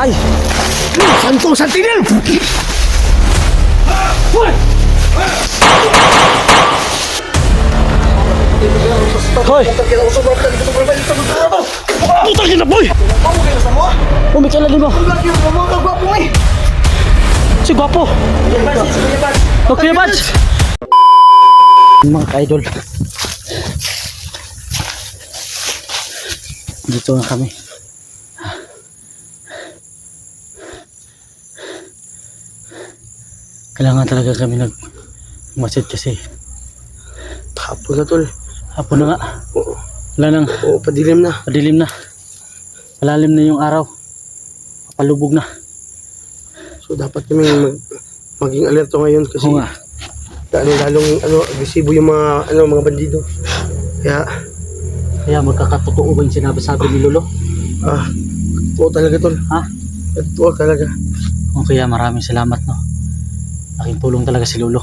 Ay! Santong santinil! Hoy! Putang ina, boy! Umikala din mo! Si Gwapo! Okay, Bats! Mga ka-idol, dito na kami. Kailangan talaga kami nag-masid kasi Hapon na tol. hapon na nga. Wala nang Oo, padilim na. padilim na. Malalim na yung araw. Papalubog na. So dapat kami maging alerto ngayon kasi Oo nga. lalong agresibo yung mga bandido. Kaya magkakatotoo ba yung sinabi ni Lolo? Oo talaga tol. Ha? Oo talaga. O kaya maraming salamat, no. Laking tulong talaga si Lolo.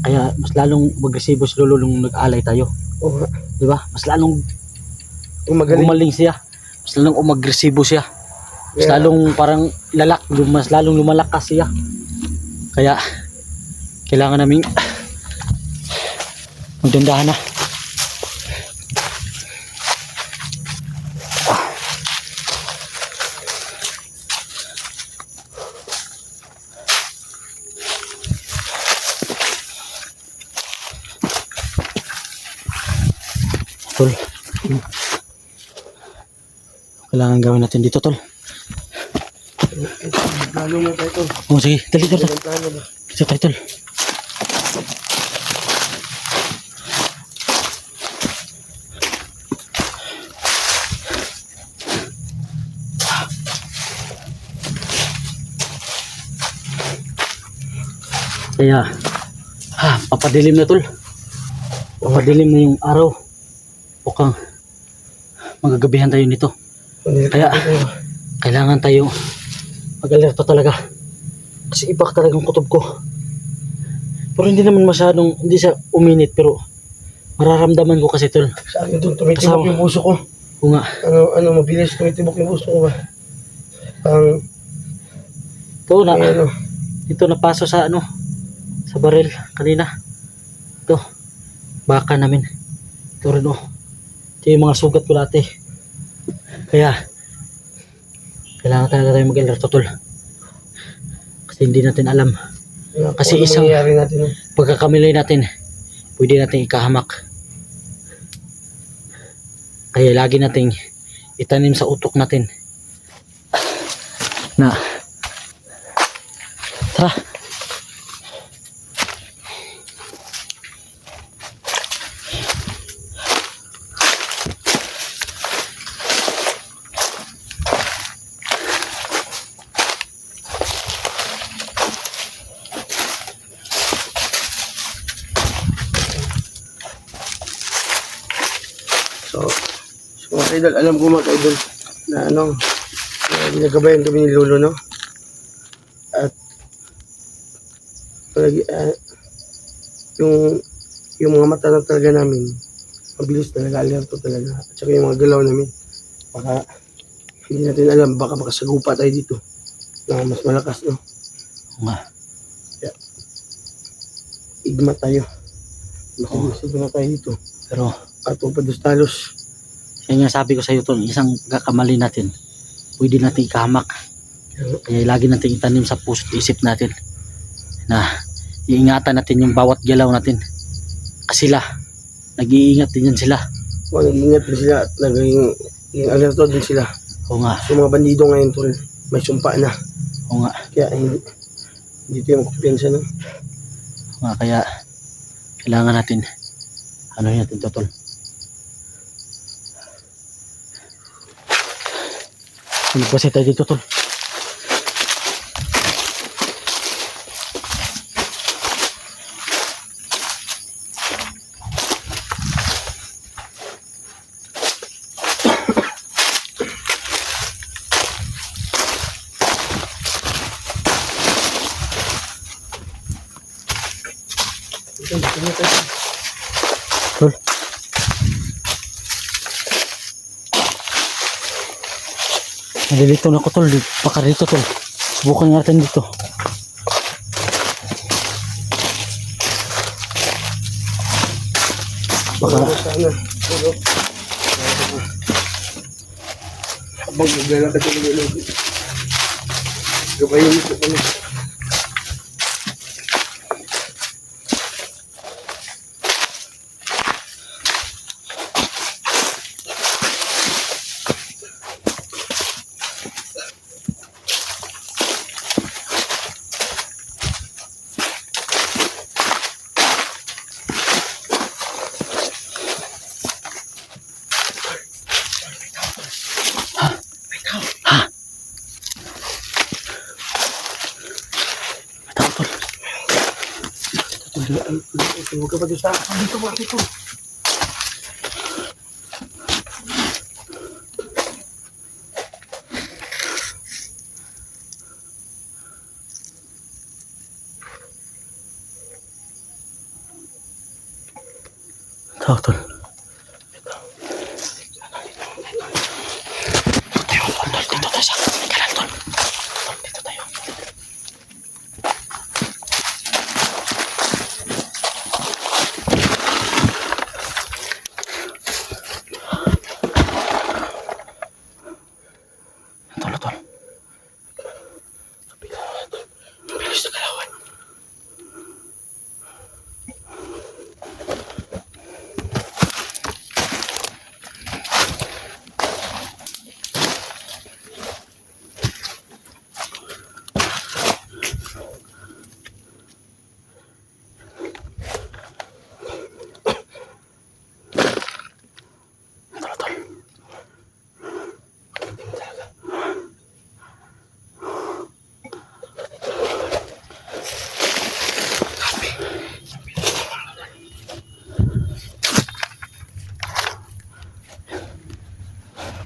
Kaya mas lalong agresibo si Lolo nung nag-alay tayo. Oo nga. Di ba? Mas lalong Magaling. gumaling siya. Mas lalong umagresibo siya. Mas Yeah. lalong parang mas lalong lumalakas siya. Kaya kailangan naming magdandahan na. Tol, kailangan gawin natin dito, tol. Plano mo tayo tol. Oh, sige, dali, tol. Ang plano ba? Dito tayo, tol. Kaya, papadilim na, tol. Papadilim na yung araw. Bukang magagabihan tayo nito. Kaya, kailangan tayo mag-alerto talaga. Kasi ibak talagang kutob ko. Pero hindi naman masyadong, hindi siya uminit, pero mararamdaman ko kasi, tol. Sa akin tol, tumitibok yung puso ko. Oo nga. Mabilis tumitibok yung puso ko ba? Parang, Ito na, ito napaso sa sa baril kanina. Ito, baka namin. Ito rin, ito yung mga sugat ko dati. Kaya, kailangan talaga tayo mag-alerto, tol. Kasi hindi natin alam. Kasi isang natin, pagkakamili natin, pwede natin ikahamak. Kaya lagi nating itanim sa utok natin na tara. So mga idol, alam ko mga idol na ginagabayan kami ni Lolo, no? At yung mga mata na talaga namin, mabilis talaga, alerto talaga. At saka yung mga galaw namin, baka hindi natin alam, baka makasagupa tayo dito na mas malakas, no? Oo nga. Igma tayo. Masigma tayo dito. Pero At upados-talos. yan nga sabi ko sa iyo, tol, isang kakamali natin, pwede natin ikahamak. Kaya lagi natin itanim sa puso't isip natin na iingatan natin yung bawat galaw natin. Kasi sila, nag-iingat din yan sila. Mag-ingat din sila at naging alerto din sila. Oo nga, So mga bandido ngayon tol, may sumpa na. oo nga, Kaya hindi tayo magkumpiyansa, no? oo nga. Kaya kailangan natin natin to, tol. Magpasi tayo dito, tol. Tol. Nalilito na ko tol. Baka dito tol. Subukan natin dito. Baka Sana. Pero, habang gagala ka sa mga gabayin ko pa na. tao tol. Huwag ka pa doon sa akin. Dito ba? Dito. Tao tol. Dito tayo sa kanan tol. Dito tayo. Tol tol. Bilis na kalawan. Tol tol.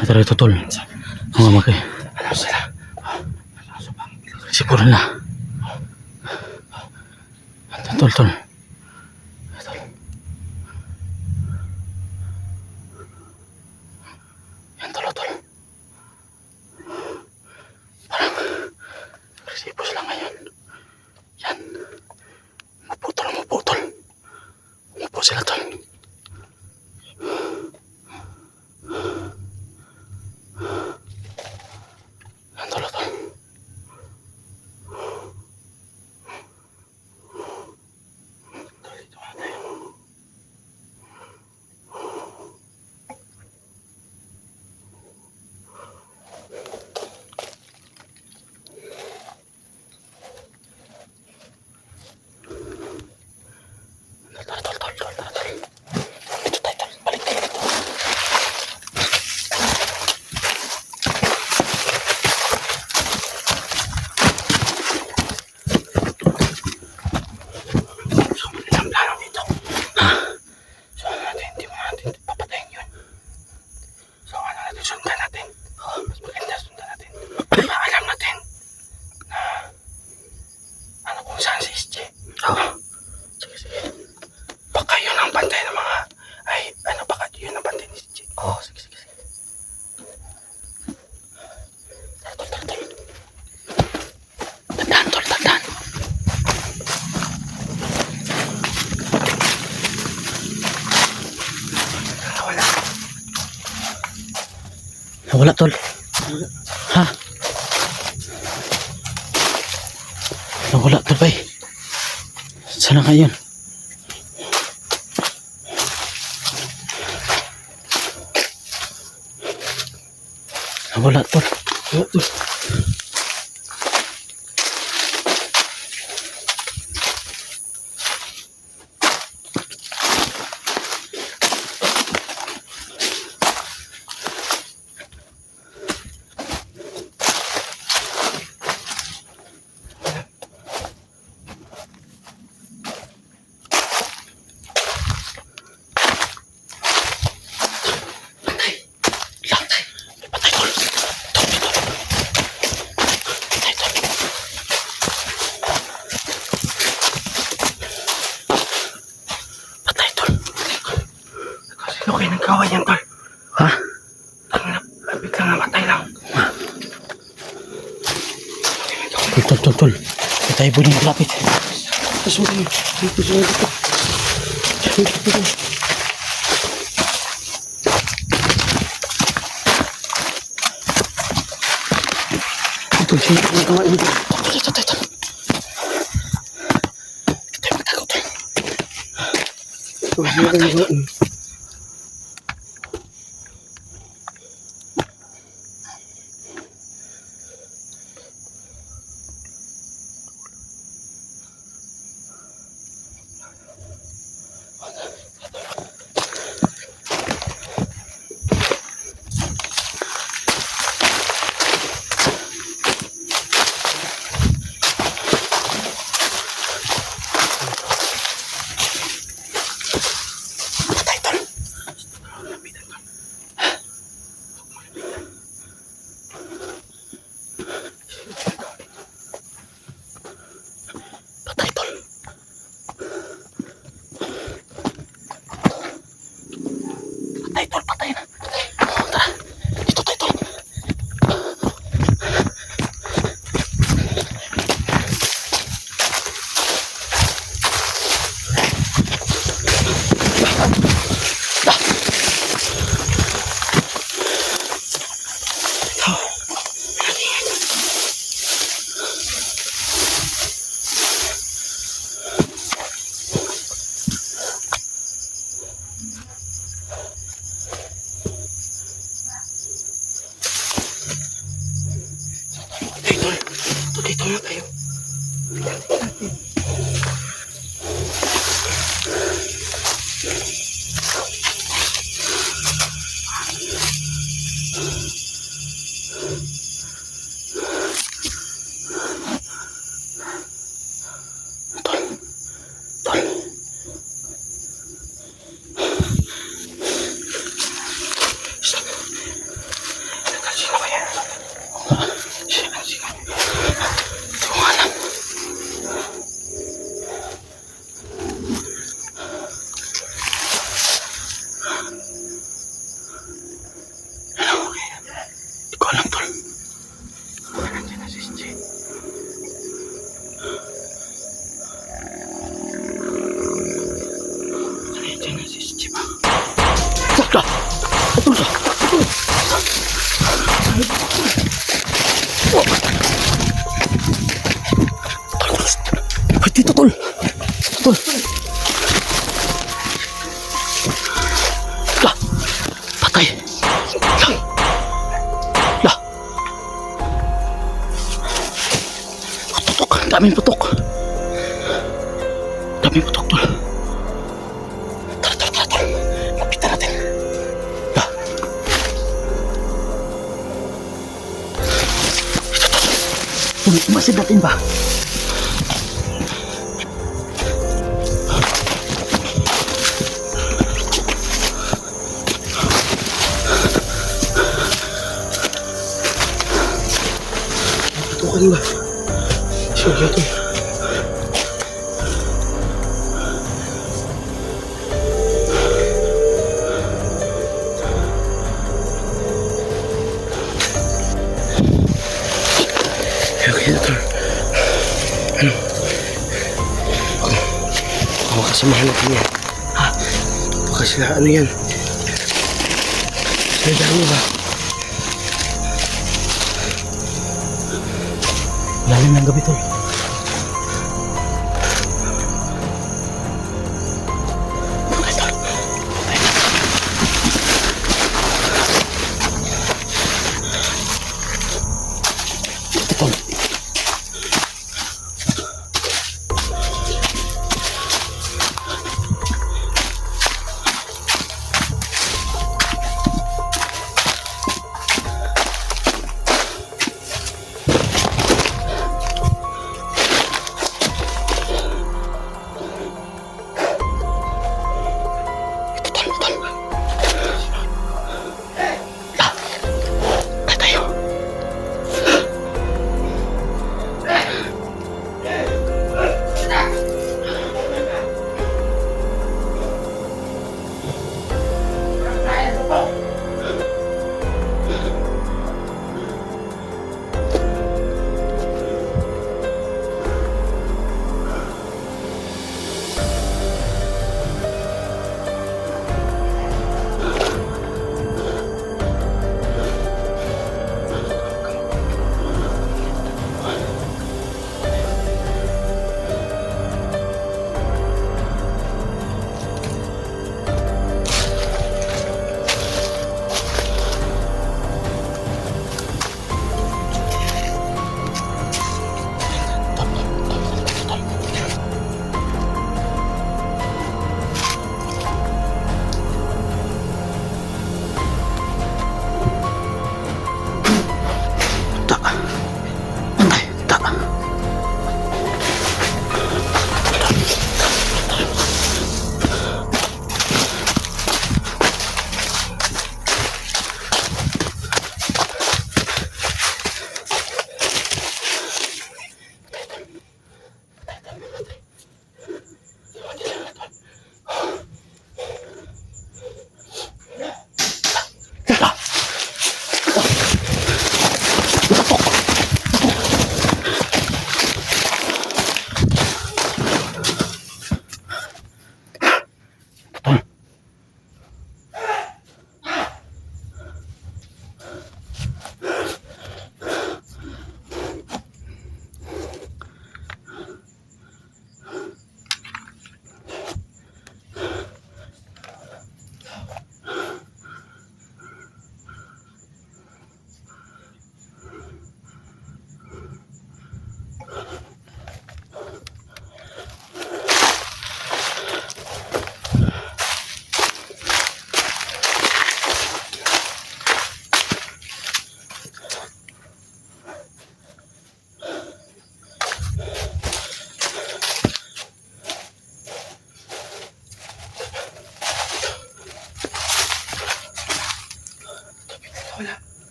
Kata ito tol. Mga magay. Ano sila? Siguro na. Tol tol. Tol. Yan tol tol. Parang resipos lang ngayon. Yan. Maputol. Umupo sila tol. Yan tol tol. Tol. Dito tayo tol. Balik tayo dito. So, ang plano dito. So, hindi mo natin papatayin yun. So, sundan natin. Mas maganda sundan natin. Para alam natin na kung saan si SJ. Sige. Baka yun ang bantay ng mga baka yun ang bantay ni SJ. Sige. Tol. Tandaan. Nawala tol. Ha? Nawala tol bay. Sana ngayon. Nawala tol. Tol. Hindi tayo pwedeng maglapit. Susunod mo. Dito, sunod dito. Dito. Ito, sino ang kumain dito? Ito. Ito tayo magtakot. Ito, sino ang kumain? Patay, Tol. Patay, Tol. Patay na. Tara. Dito tayo, Tol. Dito na tayo. Ay, dito, Tol. Tol. Lah. Patay. Lah. Putok. Daming putok. Daming putok, Tol. Tara, Tol. Lapitan natin. Lah. Ito, Tol. Umasid natin ba? Tukan ba? Sige ito. Okay ito. Ano? Baka kasamahan natin yan. Ha? Baka sila ano yan? Sila dami ba? Lalim ng gabi, Tol. Okay, Tol. Ito, Tol.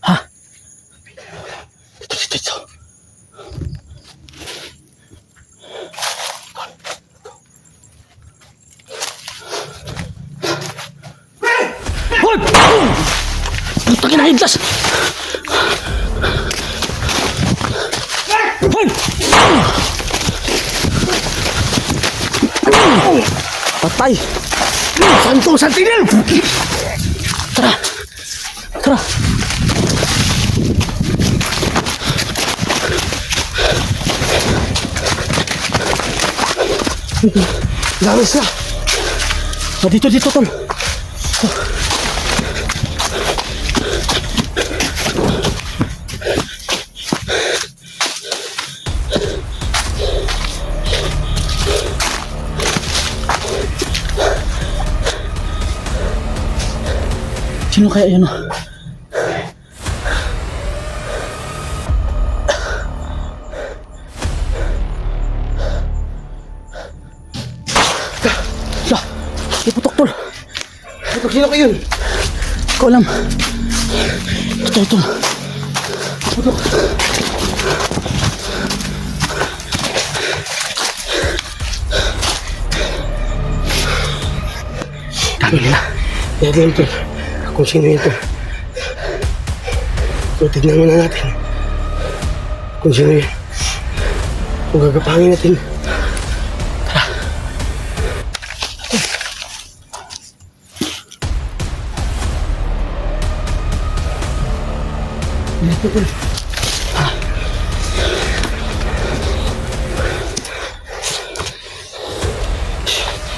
Ha? Dito. Hoy! Putang ina, higlas! Hoy! Patay! Santo Santinel! Tara! Tara! Dami sila. Dito, tol. Sino kaya yun? Lah, iputok, tol. Ito, sino kayo yun? Ko alam. Ito. Iputok. Dami nila. Dahil ito. Kung sino ito. So, tignan muna natin. Kung sino yun. Kung gagapangin natin. Tara. Ito, tol.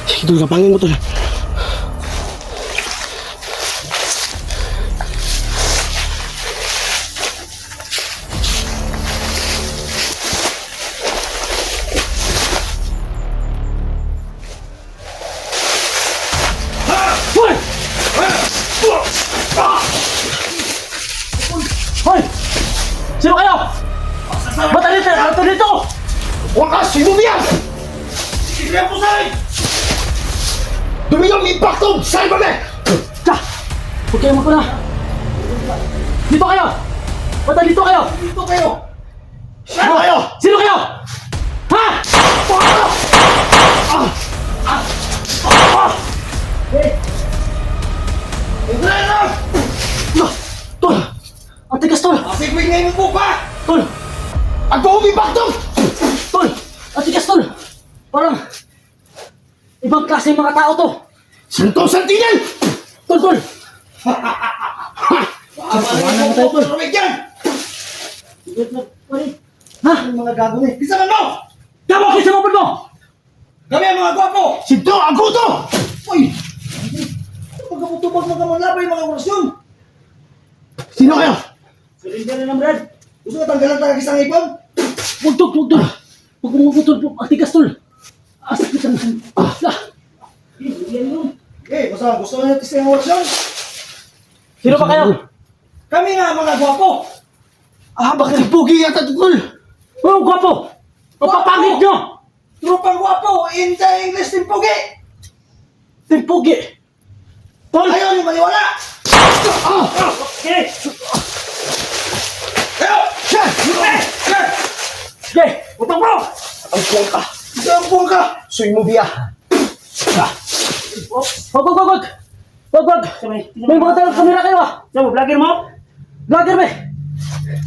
Sige, tol. Gapangin mo, tol. Hoy! Sino kayo? Ba't dito? Wakas! Sino yan? Sige po sa'yo! Dumiyong impacto! Saan ba, be? Huwag kayo magpuna. Dito kayo! Ba't dito kayo? Dito kayo! Sino kayo? Sino kayo? Ha? Tol! Ang tigas, tol! Asigwin ngayon mo po ba? Tol! Ang buong impacto! Tol! Ang tigas, tol! Parang ibang klase yung mga tao to! Santo Santinel! Tol! Wala mo tayo, tol! Ha? Ang mga gago na eh! Bisaman mo! Tama! Kisa mo mo! Kami ang mga gwapo! Sinto! Ang guto! Uy! Pagkakutupag mga malabay mga orasyon! Sino kayo? Surrender na ng Brad! Gusto ka tanggalan talaga isang ipon? Huwag tol! Huwag mo tol! Ang tigas, tol! Sakit ang... Basta gusto nyo natin sa orasyon? Sino ba kayo? Kami nga mga gwapo! Bakit pugi yata ito, tol? Oh, gwapo! Papapangit nyo! Tropang gwapo! In the English din pugi! Timpugi! Tol! Ayaw niyo maniwala! Okay! Okay! Utang mo! Ang buwang ka! Ang buwang ka! Suy mo biya! Wag! May mga talang kamera kayo ah! Saan mo? Vlogger mo? Vlogger be!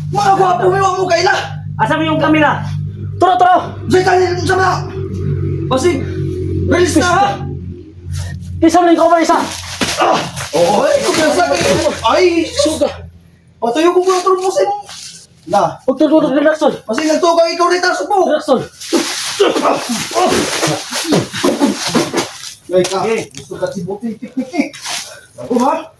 Mga gwapo, may wamo kayo na. Asa mo yung kamera? Turo, turo! Say tayo sa mga. Basig. Release na ha. Isa mo na yung cover, isa! Oo, ay, ay, suga. Patayo ko kung turpusin. Na, Huwag turo, relax, tol. kasi nagtugang ikaw rin tayo po. Relax, tol. Ay ka, gusto ka si Buti tiknik. Ako ha?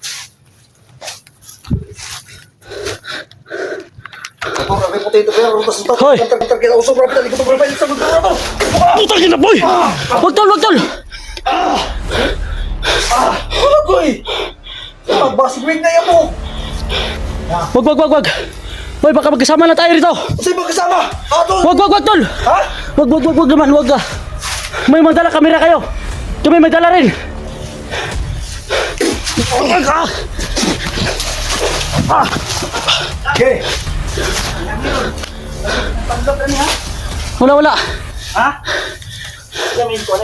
Ako kami puti ito pero rutas ito. Hoy! Kantar kita usap rapi tali ko to berapa sa mundo to. Putang ina, boy! Wag, tol, wag, tol! Agoy. Magbasig wig na yan mo. Wag, wag, wag, wag! Boy, baka magkasama na tayo rito! Kasi magkasama. Ato. Wag, wag, wag, tol! Ha? Wag, wag, wag, wag naman, wag ka! May magdala kamera kayo! Kami may dala rin! Okay. Wala, wala! Ha?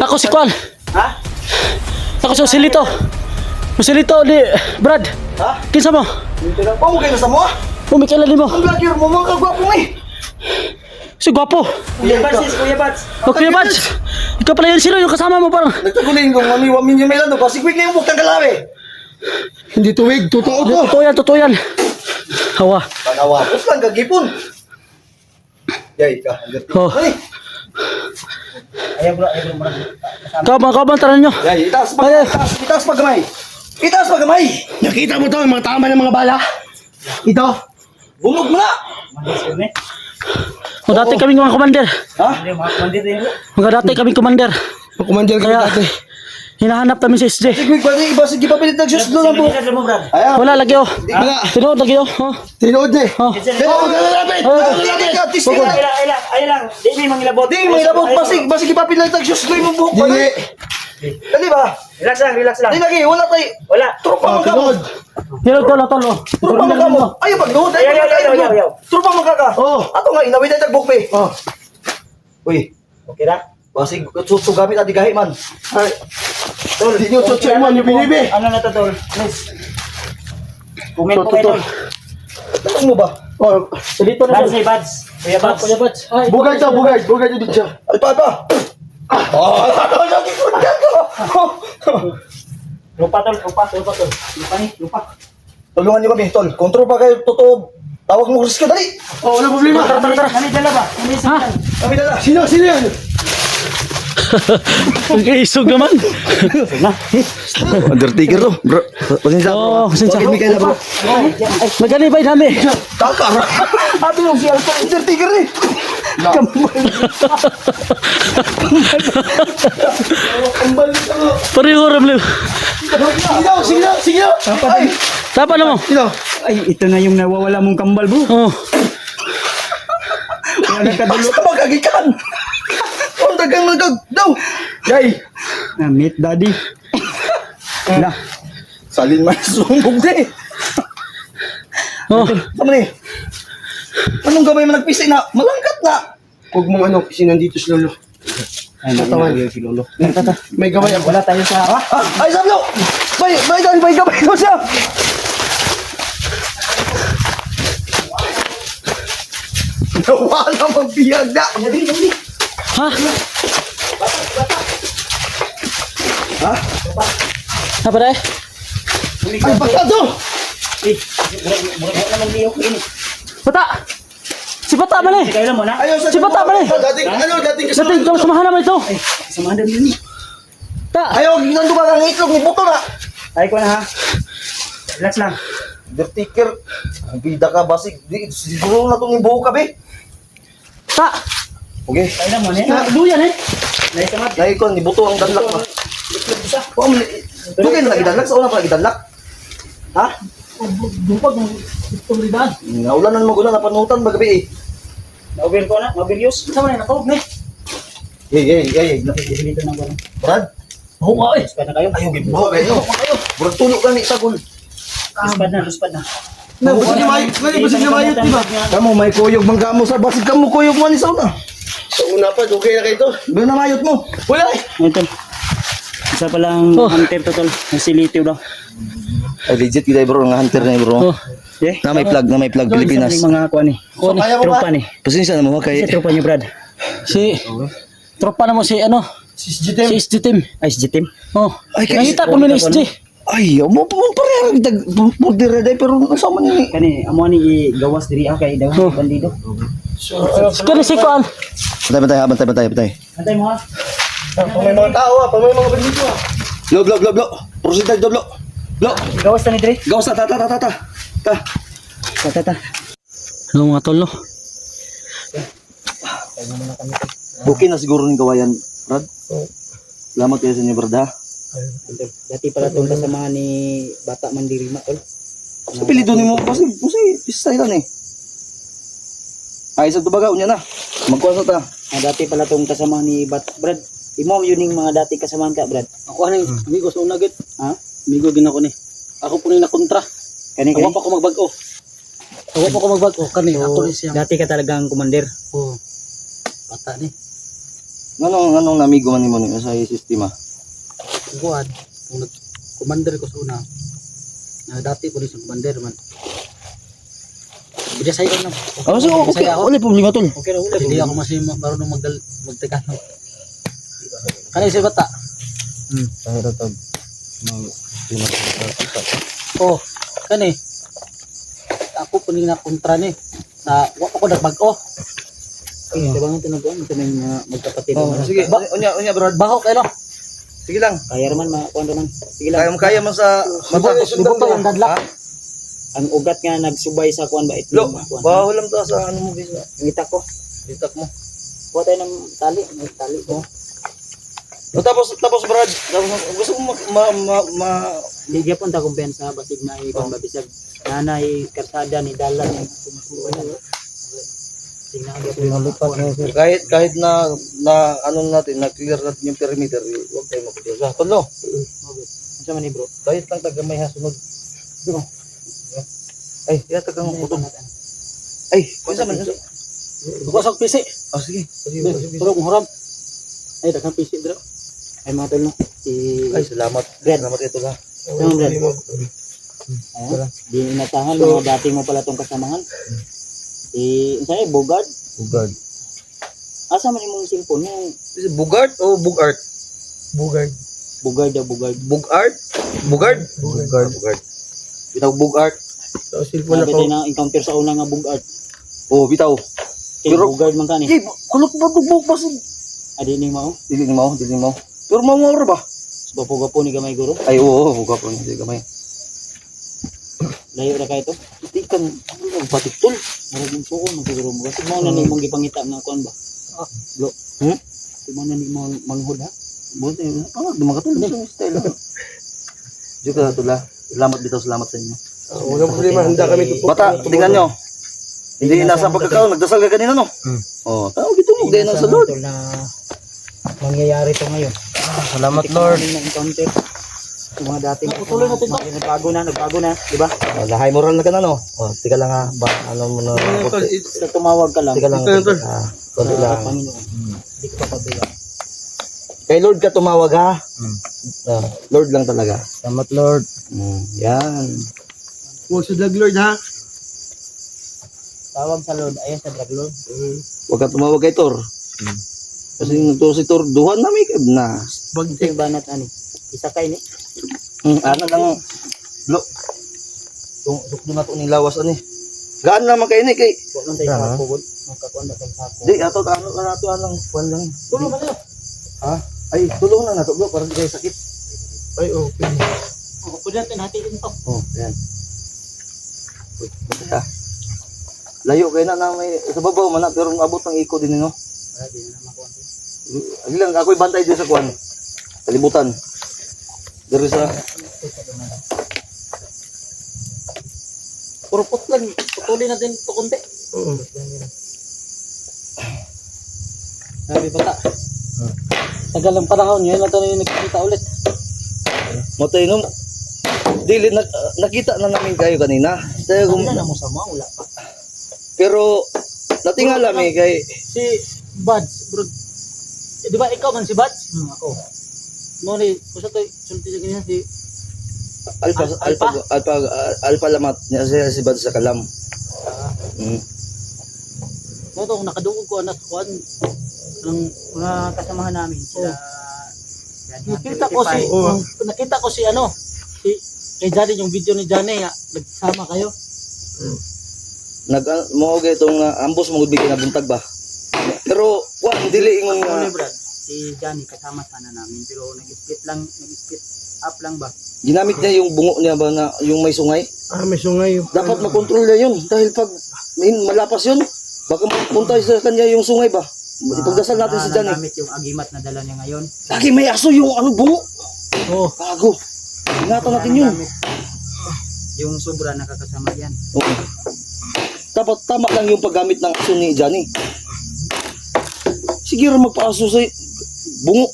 Ako si Kwan! Ha? Ako si Osilito! Osilito ni Brad! Ha? Kinsa mo? Oh, kayo na sa mo? Pumikailan mo! Ang vlogger mo, mga kagwapo mo eh. Si Gwapo! Kuya Bats, Kuya Bats. O Kuya Bads! Ikaw pala yun, sino yung kasama mo parang? Nagtaguling kong mami niya may lando. Kasi quick na yung bukang kalawi. Hindi tuwig, totoo to. Totoo yan, totoo yan! Hawa! Panawa. Tapos lang, gagipon. Yay ka. Oh. Ay, Kaban, tanan nyo! yay, itaas Ay, ay. itaas paggamay. Itaas paggamay. Nakita mo to, yung mga tama ng mga bala. Ito. Bumog mo na. O dati kaming mga commander! Ha? Mga dati kaming commander! Kumandir Kaya, hinahanap namin si SJ. Sige, pwede iba, sige papilit ng shoes doon ang buhok. Ayan. Wala, lagi oh! Wala. Tinood, lagi oh! Oh. Tinood eh. Oh. Pero, lalapit. Lalapit ka, tis ka. Ay lang, di may mangilabot. Di, may labot pa, sige papilit ng shoes doon yung buhok. Dili. Dali ba? Relax lang. Di lagi, wala tayo. Wala. Tropa mo ka mo. Tinood, tol, oh! Tropa mo ka mo. Ayaw, pagdood. Ayaw. Tropa mo ka ka. Oh. Ato nga, inawin na tagbuk pe. Oh. Uy, Okay na? basig, sugamit at digahi man. Ay, Tol, Hindi nyo tutsoy mo, yung binibi. Ano na to, Tol? Please. Comment po kayo, Tol. Tatang mo ba? Oh, dito na Bads, tol! hey, Bads. Kuya Bads. Kuya Bads! Ay, Bugay daw, bugay dito siya. Ay, pa. Lagi ko na Lupa, Tol. Lupa. Lupa ni, lupa. Tulungan niyo kami, tol. Kontrol pa kayo, totoo. Tawag mo Chris ka, dali. Oh, wala problema. Tara! Kami dala ba? Kami sa Ha? Kami dala. Sino yan? Ang kaisog naman! Undertaker to, bro. Pasensya Oo, pasensya. Bakit may kaya bro? Nag-alibay dami! Taka. Abi yung si Alpha Undertaker eh. Kambal nito. Pareho ramli! Sige daw. Ay, Tapa na mo! sino? Ay, ito na yung nawawala mong kambal, bro. Oh! Kaya nagkadulo. Basta magagikan. Ang dagang daw. Yay. Meet daddy. Na. Salin man sumbog na eh. Oh! Tama na eh. Anong gabay mo nagpisa na? Malangkat na. Huwag mong ano, kasi nandito si Lolo. Ay, Tatawan. si Lolo. May gabay ako. Wala tayo sa... Ay, Sablo! May gabay ko siya! Nawala magbiyag na! Ha? Ha? Apa deh? Ay, basta to! Murag naman liyo ko ini. Bata! Si Bata ba Si Kayla mo na? Ayaw sa Si Bata ba eh? Dating Dating kau samahan naman ito! Samahan din yun. Ta! Ayaw, ginando ka ng itlog ni Buto na! Ay ko na ha. Relax lang. Undertaker, ang bida ka basig. Siguro na itong ibuho ka, be. Ta! Okay. Kayla mo na. Ta! Duyan eh! Nay samat. Dahil ko, ni Buto ang danlak na. Dugay na lagi danlak, sa una pa lagi danlak. Ha? Bupag ng tulidan! Naulanan mo gula, napanutan ba gabi eh. Naubin ko na. Naubin-yus. Sama na natawag na eh! Hey. Dito na ba? Brad, Oo nga eh! Luspad na kayo. ayaw gibuho kayo. Burag tulog ka ni Sagol. Luspad na. Basig na mayot, di ba? Kamu, may kuyog man kamo sa basig kamo kuyog man ni Sauna. Sa una pa, okay na kayo to. Doon na mayot mo. Wala eh. Ito. Isa palang Oh. hunter to, Tol. Si Litio daw. Ay, legit kita bro, nga hunter na bro. Oh! Na may flag Pilipinas. Sa mga kuan ni. So, kaya mo Tropa ba? ni. Pasensya na mo kay Si tropa niyo, Brad. Si tropa na mo si ano? Si Jitem. Si SG team. Ay, SG team. Oh. Ay, kay- Nakita ko ni SG. ay mo parehas tag border day pero nasa man ni. Kani amo ni gawas diri kay daw bandido. Kani si kuan. Bantay. Antay mo ha. Pag may mga tao pag may mga bandito Lo. Proceed lo. Lo. Gawas ta ni diri. Gawas ta. Tata. Ano mga tol no? Okay na siguro ning kawayan, Brad. Salamat kayo sa inyo, Brad. Ha? Dati pala tong kasama ni Bata Mandirima tol. Sa pilido nimo kasi pista ilan eh. Ay sa tubaga unya na. Magkuha ta. Dati pala tong kasama ni Brad. Imo yun yung mga dati kasamahan ka Brad. Ako ani, amigo sa una gid. Ha? Amigo gina ko ni. Ako po ni na kontra. Kani Ako pa ko magbag-o. Kani ako ni siya. Dati ka talagang commander. Oh. Bata ni. Anong namigo man nimo ni sa sistema? Kuan. Kung commander ko sa una. Dati ko ni sa commander man. Bisa sayo na. Ano so okay. Bisaya ako. Uli problema tol. Okay na ulit. Hindi ako masih marunong magtagalog. Kani si bata. Oh, kani. Ako po ni na kontra ni. Sa wa ko nagbag-o. Diba nga tinaguan ito may mga magkapatid. Sige, unya Brad. Baho kayo no. Sige lang. Kaya man kuan man. Sige lang. Kaya man sa mata. Subok to ang dadlak. Ang ugat nga nagsubay sa kuan ba ito. Lo, baho lang to sa ano mo bisa. Ngita ko. Itak mo. Kuha tayo ng tali. May tali ko. No, tapos Brad, gusto mo Hindi gyapon ta kumpiyansa basig na ikon babisag nanay karsada ni dalan ni sumusuway. Tingnan gyapon. kahit na ano natin, na clear natin yung perimeter, huwag tayo magpapagod. Tolo, Unsa man ni bro? kahit lang tagamay ha sunod. Ay, yata kang putol. Ay, kunsa man. Bukasok pisi. Oh, sige. Puro kong haram. Ay daghang pisi dra. Ay mga tol no. Si Ay, salamat. Brad. Salamat ito la. Ano Brad? Di inatahan mga dati mo pala tong kasamahan. Unsay Bogard? Bugard. Asa man imong cellphone mo? Is it Bugard o Bugart? Bugard. Bogard daw Bogard. Bugart? Bugard? Bugard. Bitaw Bugart. So, cellphone Sabi ako. tayo na encounter sa una nga Bogard. Oh, bitaw. Kay Pero- Bogard man kani. Eh, kulot ba bug basig? Adi ni mao. Dili ni mo. Pero mamawar ba? Gapo-gapo ni gamay guro. Ay, oo, buka po hindi gamay. Layo ra kay to. Itikan, batik tol. Murag yung suko magsiguro mo. Kasi mo na ni mong gipangita nga kuan ba? Blo. Di mo na ni mong manghud ha. Buti, dumagatol sa style. Dito na tula. Salamat sa inyo. Walang problema, handa kami tutok. Bata, tingnan nyo. Hindi nasa pagkakaon, nagdasal ka kanina no? Oh, tao gito mo, gaya sa Lord. Na mangyayari to ngayon. Salamat Na encounter. Yung mga dating Tuloy natin to. nagbago na, di ba? High moral na ka na no? Oh, tika lang ha. Ba, ano mo na. Basta tumawag ka lang. Tika lang. Ito, ito. Konti Sa lang. Panginoon. Hindi ka papabila. Kay Lord ka tumawag ha? Lord lang talaga. Salamat Lord. Yan. Huwag sa Dag Lord, ha? Tawag sa Lord. Ayan sa Drag Lord. Huwag ka tumawag kay Tor. Kasi ito si Tor, duhan na may na. Ito yung banat ani. Isakay ni. Ano lang, lo. Sukdo na ito ni lawas ani. Gaan naman kayo ni kay. Huwag lang tayo sa pugod. Magkakuan na tayo sa ako. Di, ato ano ka nato lang, kuan lang. Tulong man niyo. Ha? Ay, tulong na nato, bro, para di kayo sakit. Ay, okay. Pwede natin hatiin to. Oh, yan. Uy, basta. Layo kayo na may sa babaw man na, pero abot ng iko din no. Wala din na makuha. Agi lang ako'y bantay din sa kuan. Kalibutan. Diri sa Puro lang. Putulin natin to konti. Oo. Sabi bata. Tagal ang panahon, ngayon na tayo nagkita ulit. Matay no. Dili nakita na namin kayo kanina. Tayo Wala na mo sama, wala pa. pero natingala mi kay Si Buds, bro. Di ba ikaw man si Buds? Ako. Mo ni, kusa to, sulti sa ganyan si Alpa lamat niya si Bad sa kalam. Mo to nakadungog ko anak kuan ng Mga kasamahan namin sila. nakita ko si ano si kay Johnny yung video ni Johnny nagsama kayo. Mo gay itong ambos mo bigyan na buntag ba. Pero dili ingon nga Ano Brad? Si Johnny kasama sana namin pero nag-split up lang ba? ginamit niya yung bungo niya ba na yung may sungay. May sungay. Dapat makontrol niya yun dahil pag malapas yun baka mapunta sa kanya yung sungay ba. Ipagdasal natin si Johnny. Gamit yung agimat na dala niya ngayon. Lagi may aso yung bungo. Oh, Bago. Ingatan natin yun. Yung sobra nakakasama yan. Oo. Dapat tama lang yung paggamit ng aso ni Johnny. Sige rin magpaaso sa bungo.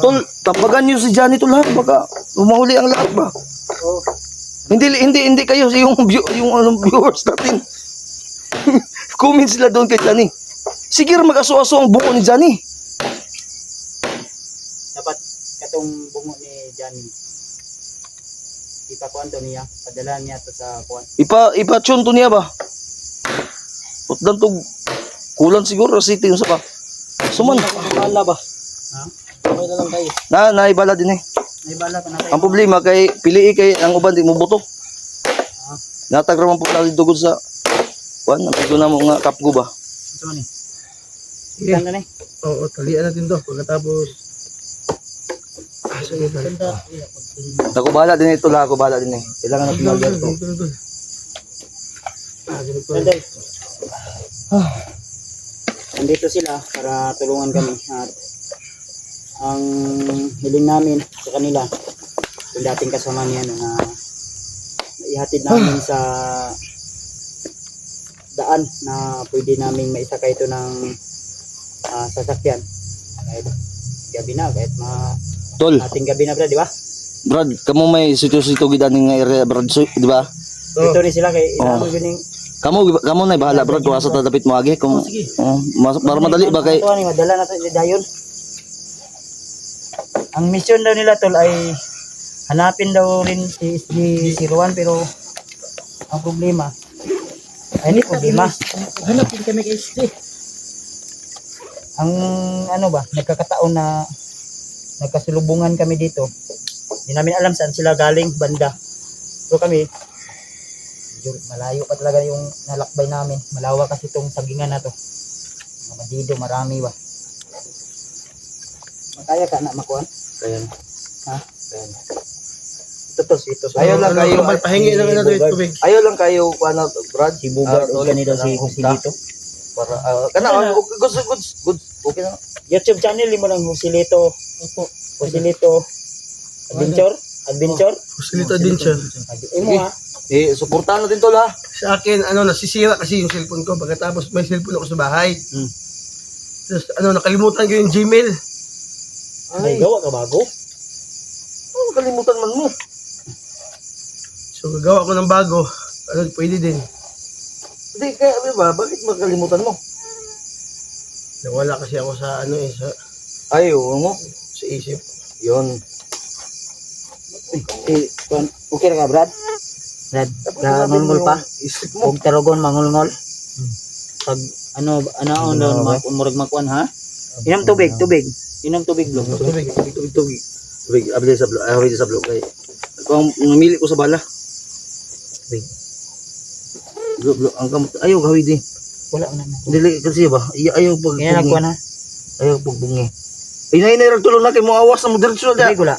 Tol, tabagan niyo si Johnny tol ha. Baka umahuli ang lahat ba? Hindi kayo yung viewers natin. Comment sila doon kay Johnny. Sige rin mag-aso-aso ang bungo ni Johnny. Dapat katong bungo ni Johnny. Ipakuan to niya. Padala niya to sa kuan. Ipa-tune to niya ba? Putdan to kulang siguro city yung sapa. Suman. wala ba? Ha? Okay na lang kayo. Naibala din eh. May bala pa na tayo. Ang problema kay pili kay ang uban di mo boto. Natagraman po tayo dugod sa kuan, amigo na mo nga kapgo ba. Ito man eh. Sige. Ganda na eh. Oo, talian natin to. Pagkatapos, sige, Ganda. Ako bahala din ito la, ako bahala din eh. Kailangan natin mag-alert to. ganito. Ganda eh. Nandito sila para tulungan kami at ang hiling namin sa kanila yung dating kasama niya no, na ihatid namin sa daan na pwede namin maisakay ito ng sasakyan kahit gabi na kahit Tol, ating gabi na bro di ba? Brad, kamo may sityo-sityo gidaning nga area Brad, di ba? Ito ni sila kay Oh. ganing Kamo na bahala Brad, kung asa tadapit mo agi kung para madali ba kay ito ni madala na sa dayon. Ang mission daw nila tol ay hanapin daw rin si Juan pero ang problema ay hindi problema. Hanap din kami kay SD. Ang ano ba, nagkakataon na nagkasulubungan kami dito. Hindi namin alam saan sila galing banda. So kami medyo malayo pa talaga yung nalakbay namin. Malawak kasi itong sagingan na to. Mga bandido, marami ba. Makaya ka na makuhan? Kaya Ha? Ito. Ayaw lang kayo. Pahingi lang na ito tubig. Ayaw lang kayo ano Brad, Si Bugard, Tol, ganito si dito. para good. Okay na. YouTube channel mo lang Husilito. Husilito Adventure. Silito din siya. Imo ha. Suportahan natin tol ha. Sa akin, nasisira kasi yung cellphone ko. Pagkatapos may cellphone ako sa bahay. Tapos, nakalimutan ko yung Gmail. May gawa ka bago? Kalimutan man mo. So, gagawa ko ng bago. Pwede din. Hindi, kaya ba, bakit magkalimutan mo? Nawala kasi ako sa, Ayaw mo. sa isip. Yun. Okay ka Brad? Brad, mangulngol pa? Isip mo. Huwag tarogon mangulngol. Pag ano murag makuan ha? Inom tubig. Inom tubig lo. Tubig, abili sa blog. Abili sa blog. Kung namili ko sa bala. Tubig. Blog, ang kamot. Ayaw gawin din. Wala na. Dili kasi ba? Ayaw pag Kaya nagkuan ha? Ayaw pag bungi. Inay ra tulong na kay mo awas na mo diretso da. Tubig wala.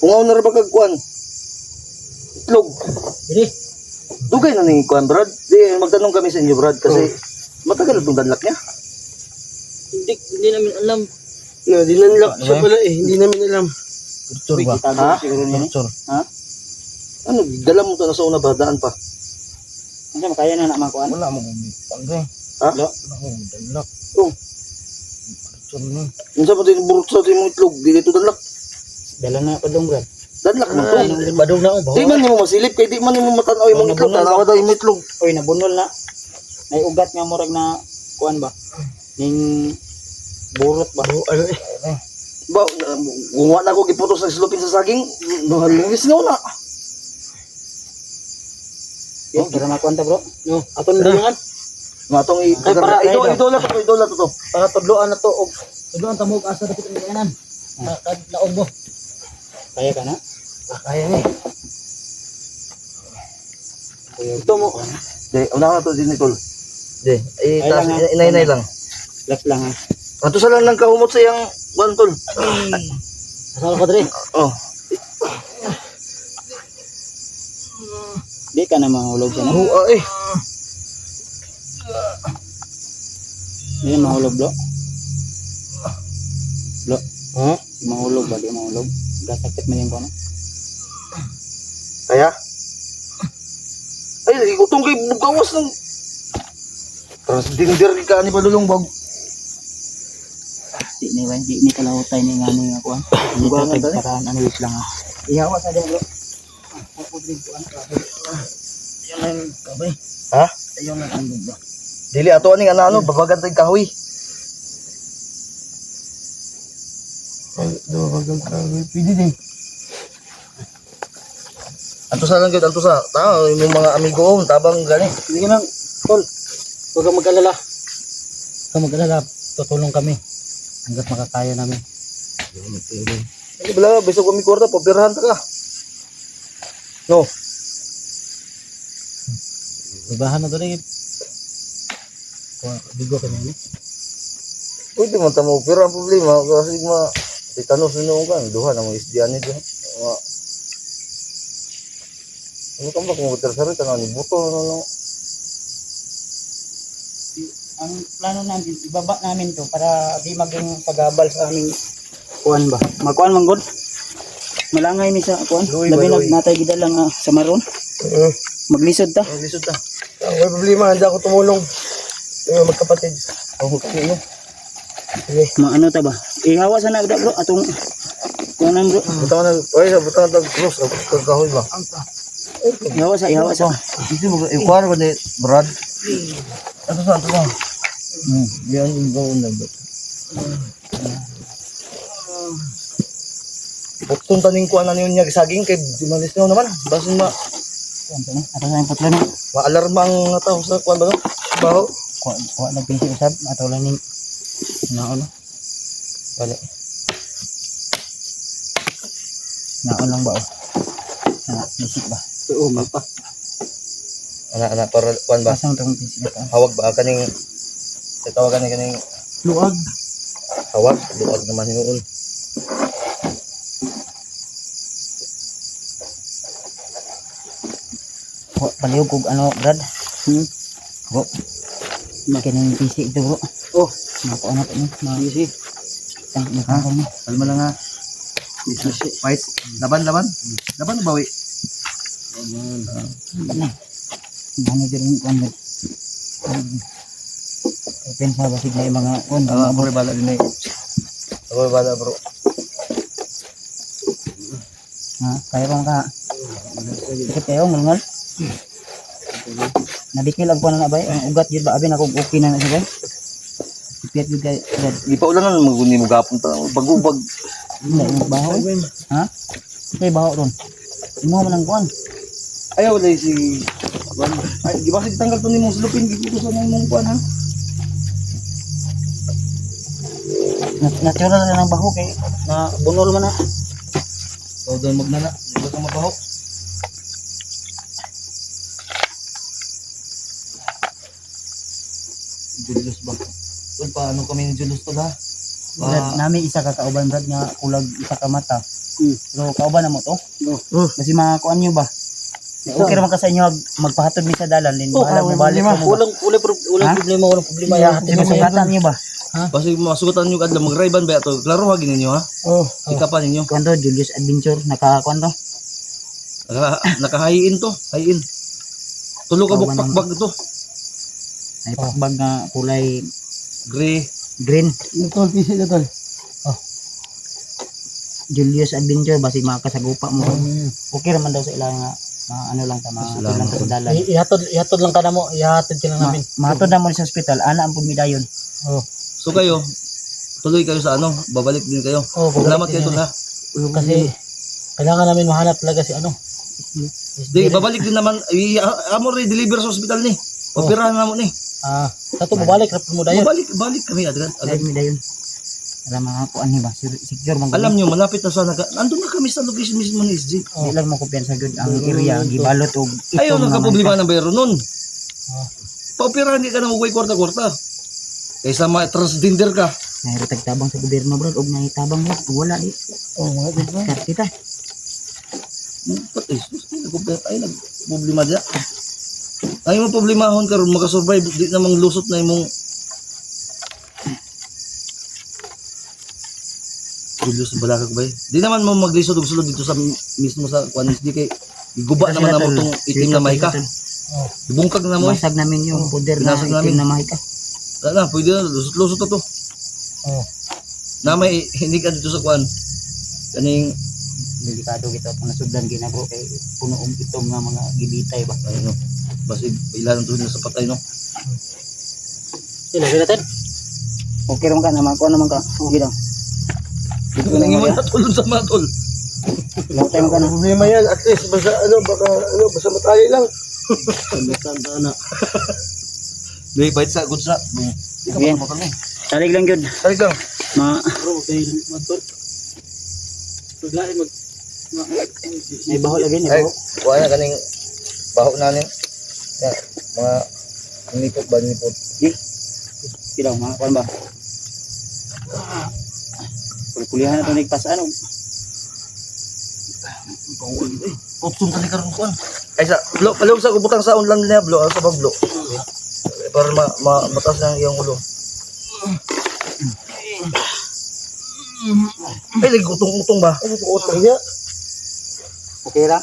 Kung na ra ba kagkuan. Itlog. Dili. Dugay na ni kuan Brad. Di magtanong kami sa inyo Brad kasi matagal itong danlak niya. Hindi namin alam. Dinanlock siya pala eh. Hindi namin alam. Tubig Ha? Ha? Ano, dala mo to na sa una ba? Daan pa. Ano makaya na makuan? Wala mo Ha? Danlak. Oh. Unsa mo din burot sa imong itlog, di dito danlak. Dala na pa dong Brad. Danlak man to. Badog na ako. Di man nimo masilip kay di man nimo matanaw imong itlog, tanawa daw imong itlog. Oy nabunol na. May ugat nga murag na kuan ba? Ning burot ba? Ba, gumawa na ako giputos ng silupin sa saging. Luhis nga na. Okay, para makuha ta bro. No, aton dulungan. Matong para- idola to. Para tudloan na to og tudloan ta mo og asa dapat ang kanan. Naog mo. Kaya ka na? Kaya ni. Ito mo. Di, una na to din tol. Di, Ay lang, ha? inay lang. Relax lang ha. Ato sa lang nang kahumot sa iyang kuan tol. Asal ko dre. Oh, Di ka na mahulog ka na. eh. Di na mahulog bro. Bro, Ha? di mahulog ba? Di mahulog. Gasakit man yung kono. Kaya? Ay, lagi ko itong kay bukawas ng... Tapos dindir ka ni Padulong bag. Di ni kalahutay ni nga ni nga kuha. Hindi Ba, ka nga, dali. paraan ano wait lang ha. Ihawa sa dyan bro. Ha? Ayun lang ang bro. Dili ato aning ano, babagan tayong kahoy. Pwede din. Anto sa lang gyud, anto sa. Ta, yung mga amigo tabang gani. Sige lang, tol. Huwag kang mag-alala. Huwag kang mag-alala. Tutulong kami. Hanggat makakaya namin. Ay, bala, besok kami kwarta, papirahan ta ka. No, Ibahan na to rin. Bigo ka niya. pwede man tamo pero ang problema kasi titanos nino kan duha na mga isdian nito. Ano kang bak mo tersarit ang ni buto no. Ang plano namin, ibaba namin to para di maging pagabal sa aming kuan ba. Magkuan man god. Malangay mi sa kuan. Luoy ba, Labi luoy? natay gid lang sa maron. Maglisod ta. Ang lisod ta. May problema, hindi ako tumulong. Yung magkapatid. Oh, okay no. Maano ta ba? Ihawa sana da bro atong kuanan bro. Butang na, oy, butang ta cross ang kahoy ba. Ihawa sa. Ito mo ikuan ba ni Brad? Ano sa ato ba? Yan yung gawin na ba? Bukton taning kuan na niya saging kay dimalis na naman. Basin ma Kuan ta na. Ato sa putlo ni. maalarma ang tao sa kuan ba no? Baho. Kuan nagpinsi usab ato lang ni naon no. Bali. Naon lang ba oh. Isip ba? Oo, mapa. Ana para kuan ba? Pasang tong pinsi na ta. Hawag ba kaning tawagan ni kaning Luag. hawag luwag naman hinuon. Palihog kog ano Brad. Bro. Makining PC ito bro. Oh, Mako ano ni. easy. Nakakaw mo. Kalma lang ha. Fight. Laban. Laban bawi. Ano din kuan mo. Open sa basig na yung mga kuan. Ako rin bala din eh. Ako rin bala bro. Ha, kaya bang ka? Ikit kayo ngulngol. Nabikil ang kuan na ba? Ang ugat jud ba abi na kog okay na sa bay. Ipiyat jud kay Brad. Di pa ulan na maguni mo gapon ta. Bagubag. Hindi mo baho. Ha? Kay baho ron. Imo man ang kuan. Ayaw wala si ay, di ba kasi tanggal to ni mong silupin gigusto sa mong kuan ha. Natural na ng baho kay na bunol man na. O doon magnana. Di ba ka mabaho? Julius ba? Doon paano kami ni Julius to ha? Brad, nami isa ka kauban Brad nga kulag isa ka mata. Pero kauban na mo to. Kasi mga kuan nyo ba? Okay naman ka sa inyo magpahatod mi sa dalan din. Bahala mo balik mo ba? Walang Ha? problema, walang problema. Yahatid mo yan. Sinusugatan nyo ba? Basta masugatan nyo kadla magrayban ba ato. Klaro hagin ninyo ha? Oh, Ikapan ninyo. Kuan to, Julius Adventure, nakakuan to. Nakahayin to, hayin. Tulo ka bukpak bag to. May pakbag nga kulay Gray. green. tol, PC na tol. Julius Adventure, basi makasagupa mo. Okay naman daw sa ilang nga ano lang ta, mga lang sa dalan. Ihatod lang ka na mo. Ihatod ka lang namin. Mahatod na mo sa hospital, ana ang pumidayon. Oh. So kayo, tuloy kayo sa ano, babalik din kayo. Oh, babalik Salamat din kayo yan tol ha. Kasi kailangan namin mahanap talaga si ano. Di, babalik din naman. Amo rin, deliver sa hospital ni. Operahan na mo ni. Sa to babalik ra mo dayon. Balik kami agad. Dahil mi dayon. Alam mga kuan ni ba? Secure man. Alam nyo, malapit na sana. Andun na kami sa location mismo ni SG. Di lang mo kumpiyansa gud ang area gibalot og Ayaw itong nagka-problema mga- ng bayro nun. Paoperahan di ka na magway kwarta-kwarta. Kaysa ma-transgender ka. Nahirotag tabang sa gobyerno bro og nahitabang mo wala di. Oh, mga good man. Kat kita. Patay, ay nag-problema dyan. Ay mo problemahon karon makasurvive di namang lusot na imong Julius balakag ba? Di naman mo maglisod og sulod dito sa mismo sa Juanes di kay iguba naman namo tong itim na mahika. Ibungkag na mo. Basag namin yung puder na Binasag namin. itim na mahika. Wala, pwede na lusot-lusot na to. Na may hindi ka dito sa kuan. Kaning Delikado kita kung nasudlan ginabro kay puno og itom nga mga gibitay ba. ano, basi ilan to na sa patay no. Ilagay natin. Okay naman ka naman ko naman ka. Okay lang. Dito nang imo natulog sa matol. Long time ka na. Problema yan, at least basta basta matali lang. Tanda na. Dai bait sa good sa. Bien. Salig lang gyud. Salig lang. Ma Bro, okay matol. Paglain mag may baho lagi ni Ay, baho. wala kaning baho na ni. Ya, mga nipot ba nipot. Kilaw mga kuan ba. Kulihan na to nigpas ano. Utsun tali karon kuan. Ay sa blo, palong sa kubutang sa lang niya blo, sa blo. Para matas ang iyang ulo. Ay, lagi utong-utong ba? Ano ito utang niya? Okay ra.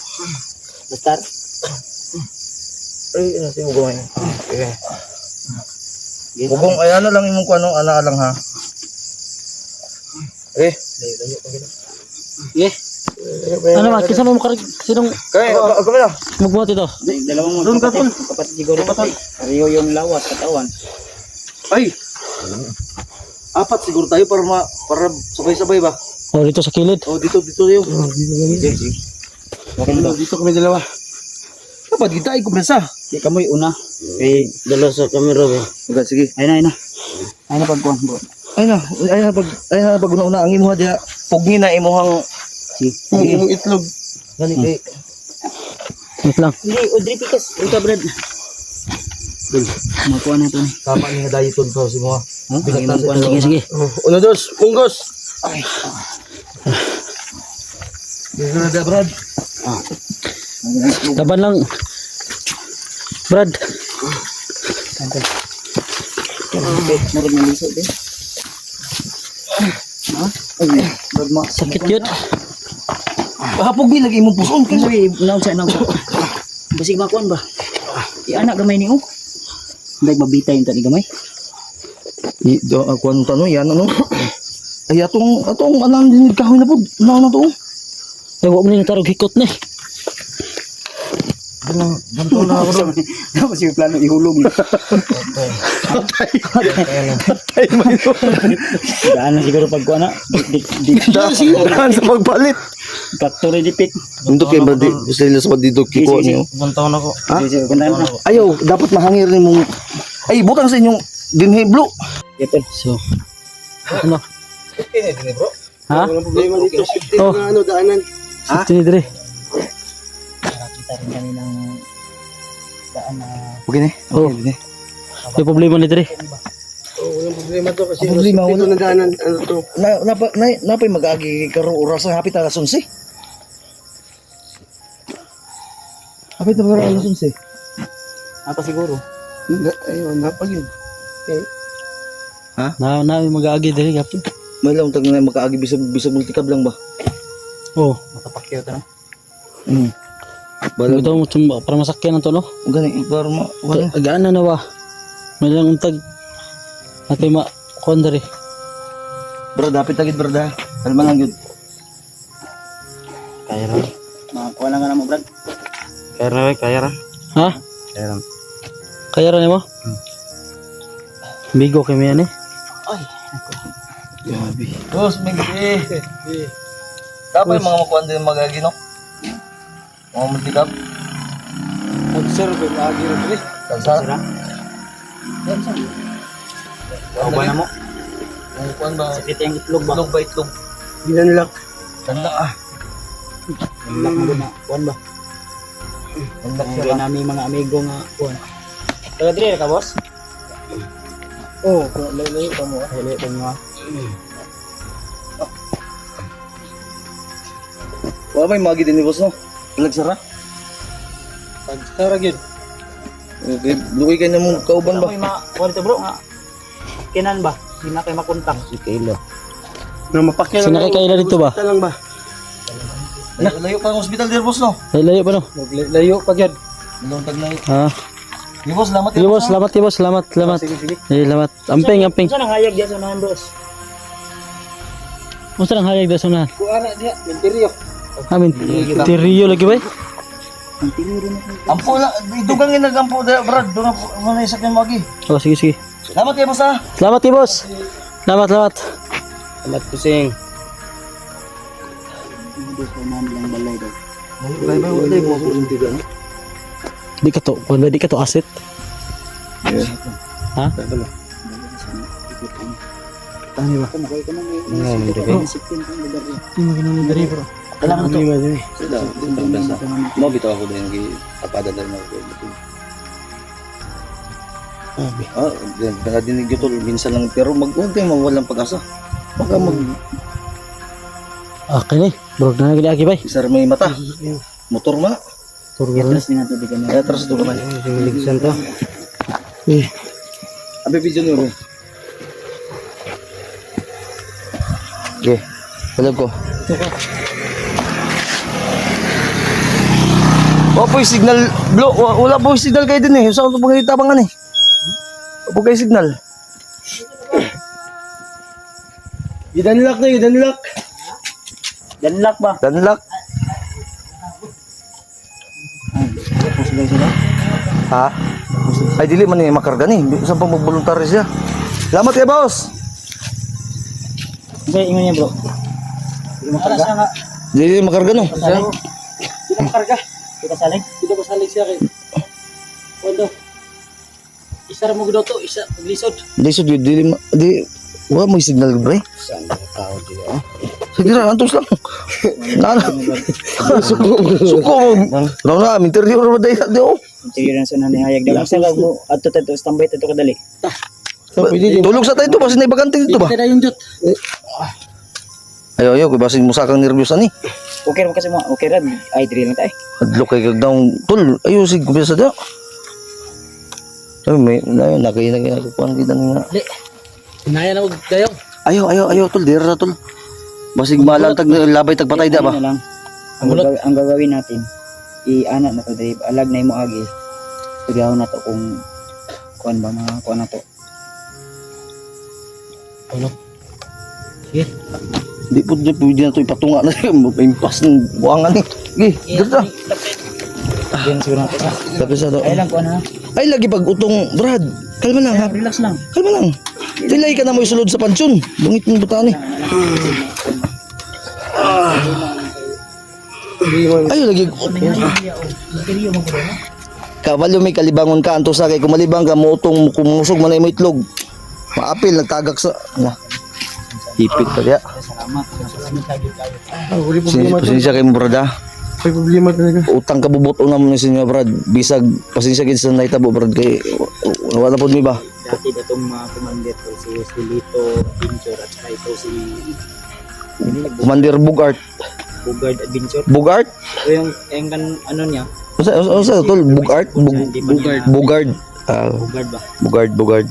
Bestar. Ay, ano si Mugong ay. Mugong, ay ano lang imong kuano, ana lang ha. Ano man, kinsa mo makarig sinong Kaya, ako na. magbuhat ito? Dalawang kapatid siguro patay. Pareho yung lawas katawan. Ay! Apat siguro tayo para sabay-sabay ba? Oh, dito sa kilid. Oh, dito yun. Okay ba? Dito kami dalawa. Dapat kita ay kumensa. Di kamoy una. Kay Dala sa camera ba? Okay, sige. ayun na. Ayun na pagkuhan bro. Ay na pag una ang imuha diha. Pugni na imuhang Yung imong itlog. gani kay. Wait lang. Hindi, Audrey Picas. Ito brad. Makuha na ito. Tama ni nga dayiton pa si mo. Sige, sige. Uno, dos, punggos. Dito na da Brad. Laban lang. Brad. Meron na liso din. Brad mo. Sakit yun. Hapog bi lagi imong puson kay. Uy, naunsa. Basig makuan ba? Anak gamay ni o. Dahil mabitay yung tani gamay. Do ako ang tanong yan ano. Ay atong anan din kahoy na pud. Na to. Ay, huwag mo nang tarog hikot na eh. Ganto na ako. Tapos yung plano ihulog. Daan na siguro pagkuha na. Daan sa pagpalit. Factory dipit. Untuk kay Brad gusto nila sa didok kiko niyo. Puntaon ako. Sige, kuntahan mo na. Ayaw, dapat mahangir ni mong ay butang sa inyong dinhi blo. Ito. So, ano? Ini dinhi bro. Ha? Walang problema dito. Safety Oh. na daanan. Safety ni Dre. Nakakita rin kami ng daan na Okay ni. Oh. May problema ni Dre. Walang problema to kasi Ang problema, safety to na daanan. Ano to? Napay mag-agi karong oras ang hapit alas 11. Hapit na karong alas 11. apa siguro. Ayun, napag yun. Na mag-aagi Dre gapon. May lang tag na makaagi bisag multicab lang ba? Oh, Makapakyaw ito no. ito mo para masakyan ang to no. Gani para wala. Agaan na ba? May lang untag. Ate ma kuan Dre. Bro, dapat tagid brada. Kalma lang gyud. Kaya rin. Makakuha lang ka na mo Brad. Ha? Kaya rin. Kaya rin mo? Bigo kami yan eh. Ay. Grabe. Boss, may gabi. Tapos yung mga makuhan din magagi, no? Mga mantikap. Mag-serve, lagi rin rin. Kalsa. Sira. Yan sa. Ano ba na mo? Mga makuhan ba? Sakit yung itlog ba? Itlog ba itlog? Ginanilak. Tanda ah. Itlog mo na. Kuan ba? Tanda Ang siya gawin ba? namin mga amigo nga kuan. Taga dire ka boss? Oo, layo pa mo. Dili ko nyo. Wala may magi din ni boss, no? Nagsara? Pag-sarag yun. Okay, luwi kayo na mong kauban Ano ba? may mga kuan ito bro nga. Kinan ba? Hindi na kayo makuntang. Si Kayla. Na mapakyan Sinakay kaila dito ba? lang ba? Layo pa ang hospital dir, boss, no? Ay, layo pa no? Layo pa yun. Dalawang tag na yun. Ha? Di boss, salamat Sige boss, salamat di boss, salamat, salamat. Sige, sige. Eh, salamat. Amping, amping. Saan ang hayag diyan sa nahan bros? Musta lang hayag daw na? Kung anak diya, mentiryo. Amin, tiriyo lagi ba? Ampo na, dugang yung nag-ampo, Brad. Dugang mo na isak yung magi. Oh, sige, sige. Salamat kayo, boss, ha? Salamat di boss. Salamat, salamat. Salamat pusing. Di ka to, kung di ka to asset. Ha? Tani ba? Alam mo to. Mo bitaw ako din yung tapada dahil na ako. Dinig ito, minsan lang. Pero huwag kayo mawalang pag-asa. Huwag ka Okay ni, bro na gini aki bay. isar may mata. Motor ma. Atras din natin di kami. Kaya atras ito naman. Ligsan to. Abi video niyo, bro. Okay. Alam ko. Wala po yung signal, blo. Wala po yung signal kayo din eh. Saan ito pang itabangan eh? Wala po kayo signal. Gidanilak na, gidanilak. Danlock ba? Danlock. Ha? Ay, dili man eh, makarga ni. Saan pa mag-voluntary siya? Salamat kayo, boss. Okay, ingon niya bro. Dili makarga no. Salig. Kita makarga. Kita salig. Dito ko salig siya kay. Wala. Isa ra mo gud to, isa lisod. Lisod yun, di, wala mo yung signal, bre. Sige na, antos lang. Nana. Suko mo. Raw na, interview na ba dahil oh. Interior na sa nanay hayag daw. Sa mo adto tato standby tato kadali. Tulog sa tayo ito, basta na ibagante dito ba? Kada yung jut. Ayaw, ayaw, basta mo sakang nervyos ani. Okay ra mo kasi mo. Okay ra. Ay diri lang tayo. Adlo kay kagdaw, tul, ayaw, sige, kumpiya sa daw. Ay, may, nakainag kukuhan kita nga. Inaya na og dayo. Ayaw, tul, dira tul. Basig malang tag labay tag patay da ba? Ano lang. Ang gagawin natin, i-ana na to Dave. Alag na mo agi. Tugaw na to kung kuan ba mga kuan na to. Di po pwede na ito ipatunga na impas ng buwangan eh. Sige, dito. Diyan siguro natin. Tapos sa daw. Ay lang kuan ha. Ay, lagi pag utong, Brad. Kalma lang ha. Relax lang. Kalma lang. Tilay ka na mo isulod sa pansyon. Bungit mong butaan eh. Ay, lagi. Interior mo ko na. Kabalo may kalibangon ka. Anto sa kay kumalibang ka, muutong kumusog man ay mo itlog. Maapil, nagtagak sa... Na. Ipit pa diya. Salamat. Salamat tayo tayo. Wala problema. Pasensya kay mo, Brad ha. May problema talaga. Utang kabubuto naman sa inyo, Brad. Bisag, pasensya kay sa naitabo, Brad. Kay, wala po mi ba? Dati datong mga commander ko si Lito, Adventure at saka ito si Commander Bugart. Bugard Adventure. Bugart? O yung kan ano niya, Ano tol? Bugart? Bugard. Bugard ba? Bugard.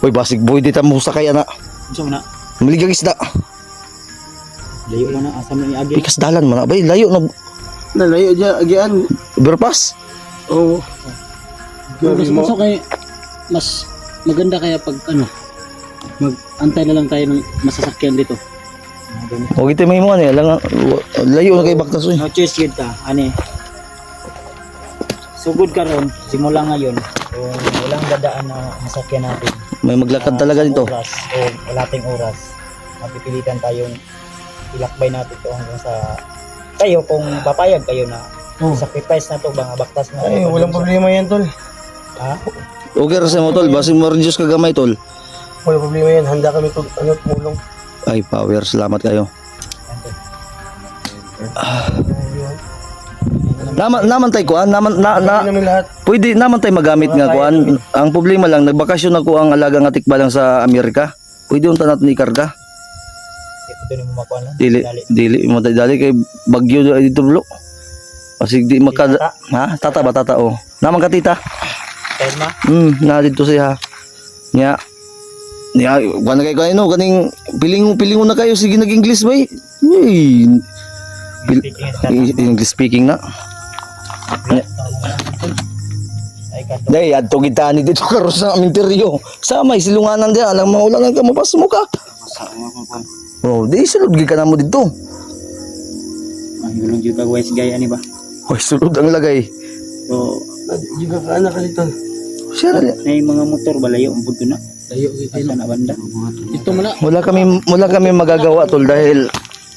Uy, basig boy, di mo sakay na. Gusto mo na? Maligag isda. Layo mo na, asam na ni Agi. Ikas dalan man na. Bay, layo na. Nalayo diya agian. Overpass. Oo. Mas masok kay mas maganda kaya pag ano mag-antay na lang tayo ng masasakyan dito. Huwag ito may mga niya. Layo na kay Baktas. No choice yun ka, ani. Sugod ka ron, simula ngayon, kung walang dadaan na masakyan natin, May maglakad talaga dito. Oras o wala tayong oras. Mapipilitan tayong ilakbay natin to hanggang sa kayo kung papayag kayo na sacrifice na to mga baktas na. Ay, walang problema yan, tol. Ha? Okay ra sa mo tol, basi mo reduce ka gamay tol. Walang problema yan. Handa kami tumulong. Ay, power, salamat kayo. Naman tay kuan, Hindi namin lahat. pwede naman tay magamit nga kuan. Ang problema lang nagbakasyon ako ang alaga nga tikba lang sa Amerika. Pwede unta natin ikarga. Ito ni mo makuha lang. Dili mo tay dali kay bagyo dito bro. Kasi di maka ha, tata ba tata oh. Naman ka tita. Telma. Na dito siya. Nya. Nya, kuan kay kayo no, kaning pilingon na kayo sige nag-English bay. Uy. English speaking na. Ay kato. Day, adto kita ni dito karon sa interior. Sama silunganan dia, alang maulan ka mapas mo ka. Oh, di sulod gi ka na mo dito. Ang gulong jud kag wise guy ani ba? Hoy, sulod ang lagay. So, Juga ka anak ka dito. Siya na. may mga motor balayo umpod ko na. Layo kita Asa na banda. ito mo na. Wala kami magagawa tol dahil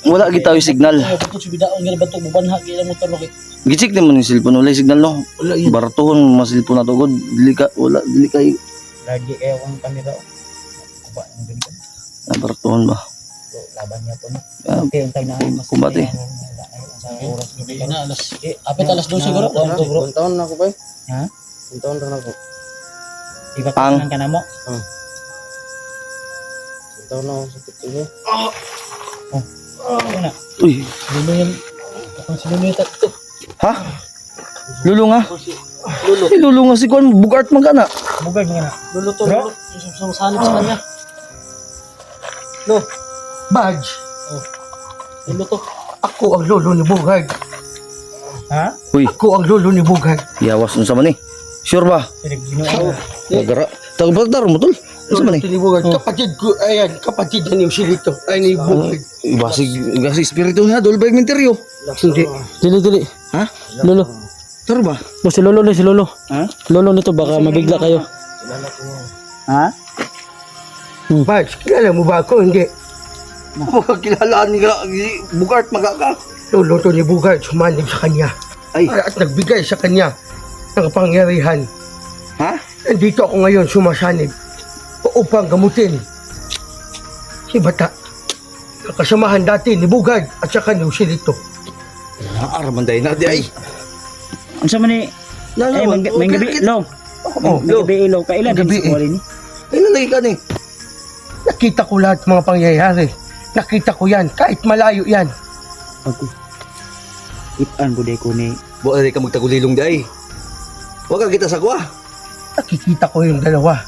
wala kita yung signal. Ito si bidaon nga bato bubanha kay motor no kay. Gichik ni mo ni cellphone wala yung signal no. Wala yan. Baratuhon mas cellphone na to god. Dili kay Lagi kayo kung kamera. Kuba ang ganito. baratuhon ba. So, laban niya po no. Ah, Okay, untay na ay mas. kumbate. Sa oras Gabi na alas. Apit alas 12 siguro. Ilang taon na ako ba? Ha? Ilang taon na ako. Ibakanan ka na mo. Ilang taon na ako sa pito. Ano na? Uy, Lulo yan. Ang sinuno yung tatlo. ha? Lulo nga. Lulo nga si Kwan, bugart man ka na. Bugay mga na. Lulo to. Lulo. Sumasanib sa kanya. No. Badge. Lulo to. Ako ang lolo ni Bugag. Ha? Uy, Ako ang lolo ni Bugag. yawas nun sa man eh. Sure ba? Sinuo. Nagara. Tagbagdaro mo tol. Ano sa man eh? Lolo ni Bugag. Kapatid ko, ayan, kapatid yan yung silito. Ay, ni Bugag. Ibasi espiritu na, dolbay minteryo. Hindi. Dili. Ha? Lolo. Taro ba? O si Lolo ni si Lolo. Ha? Lolo nito baka mabigla kayo. Ha? Badge, kilala mo ba ako? Hindi. Kilalaan ni bugart magaka. Lolo to ni Bugag, sumanib sa kanya. Ay, At nagbigay sa kanya ng kapangyarihan. ha? Nandito ako ngayon sumasanib upang gamutin si Bata. Kasamahan dati ni Bugag at saka ni Usilito. Araman dahil na di ay. Ang sa man ni ay may gabi lo. Oh, May gabi ilaw kailan Gabi, din sa ni. Ay, nalagi ka ni. nakita ko lahat mga pangyayari. Nakita ko yan, kahit malayo yan. Ako. Ipan buday ko ni. Buwan na ka magtagulilong di ay. Huwag ka kita sa kuha. Nakikita ko yung dalawa.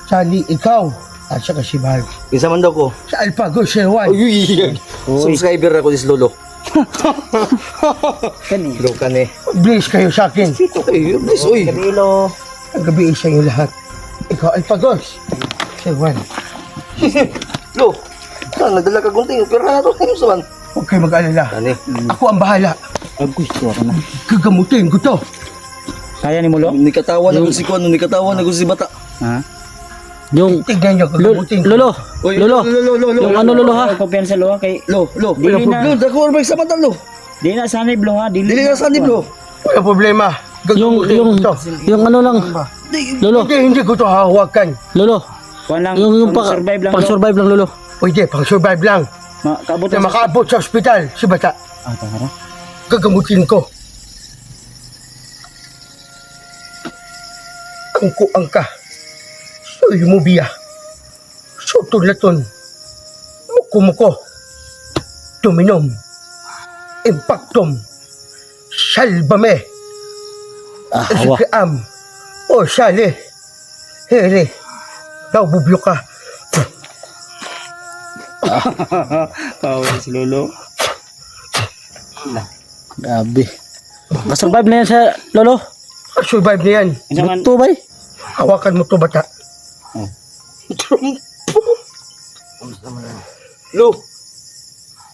Sani, ikaw, at saka si Bal. Pinsa man daw ko. Sa Alpago, Sherwan. Uy, subscriber ako dis lolo. Kani. Lo ka ni. Please kayo sa akin. Okay, please, uy. Gabi ilaw. Ang gabi sa inyo lahat. Ikaw, Alpagos. Sherwan. Lo, nagdala ka gunting. Pero na to, ayun sa man. Huwag kayo mag-alala. Kani. Ako ang bahala. Agoy ko na. Gagamutin ko to. Kaya ni mo lo? Nikatawan ako si Kwan, nikatawan ako si Bata. Ha? Yung Tignan nyo, gagamutin ko. Lolo. Uy, Lolo. Lo. Yung ano Lolo ha? Kumpiyansa lo kay Lo. Dili na. Lo, dako ba sa mata lo? di na sanib lo ha. Dili ka sa lo. Wala problema. Gagamutin ko to. Yung ano lang. Lolo. Hindi ko to hahawakan. Lolo. Kuan lang. Yung survive lang. pang survive lang Lolo. Pwede, pang-survive lang. Kaabot Na makaabot sa ospital, si Bata. Ah, tara. Gagamutin ko. Ang kuang ka. Soy mo biya. Sutulaton. Muko-muko. Tuminom. Impactum. Salbame. Hawa. Sikiam. O sali. Here. Naububyo ka. Kawan si Lolo. Grabe. Survive na yan sa Lolo. Survive na yan. Isaman Ito ba? Hawakan mo to, Bata. Lo.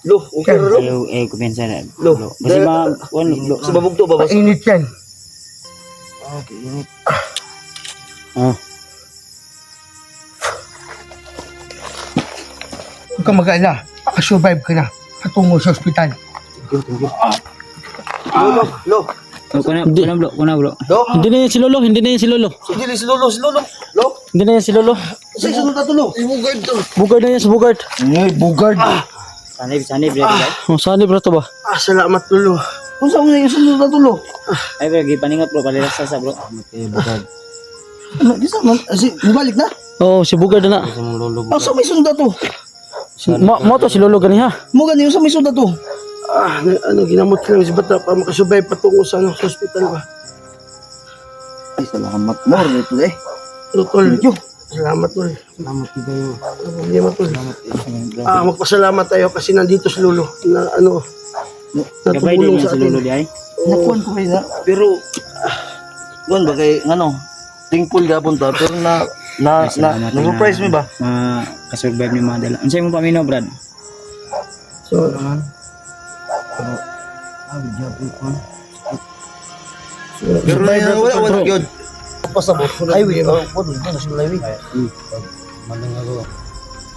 Lo, okay ra lo. Hello, kumpiyansa na. Lo. Kasi kuan lo. Sa babugto ba? Mainit yan. Ah. Huwag kang mag-alala. Makasurvive ka na. Patungo sa ospital. Lolo, lo. Hindi. Lo. Hindi na yan si Lolo, hindi na yan si Lolo. Hindi si Lolo, Lo. Hindi na yan si Lolo. Sa sunod na to, Lo. Bugard na yan si Bugard. Ngay, bugard. Sanib, ready guys. Oh, saan bro to ba? Salamat lolo. Kung saan mo na yung sunod na to, Lo? Ay, bro, gipaningot bro, palilas sa bro. Ano, di sa man? Balik na? Oh, si Bugard na. Ang sa may sunod na to? Mo to si Lolo gani ha. Mo gani yung sa may sunod na to? Ginamot ka lang si bata para makasurvive patungo sa ospital ba? Ay, salamat mo. Ito eh. Tol, salamat tol. Salamat kayo. Problema tol. Magpasalamat tayo kasi nandito si Lolo na Gabay din natutulong yan sa si atin. Lolo di ay. Nakuhan ko kayo na. Pero, kuhan ba kay, thankful gapon ta. Pero na-surprise mo ba? Kasurvive ni mga dala. Ang sa'yo mo pa minaw, Brad? So, Pero wala yun. Pasabot. Ay, wait.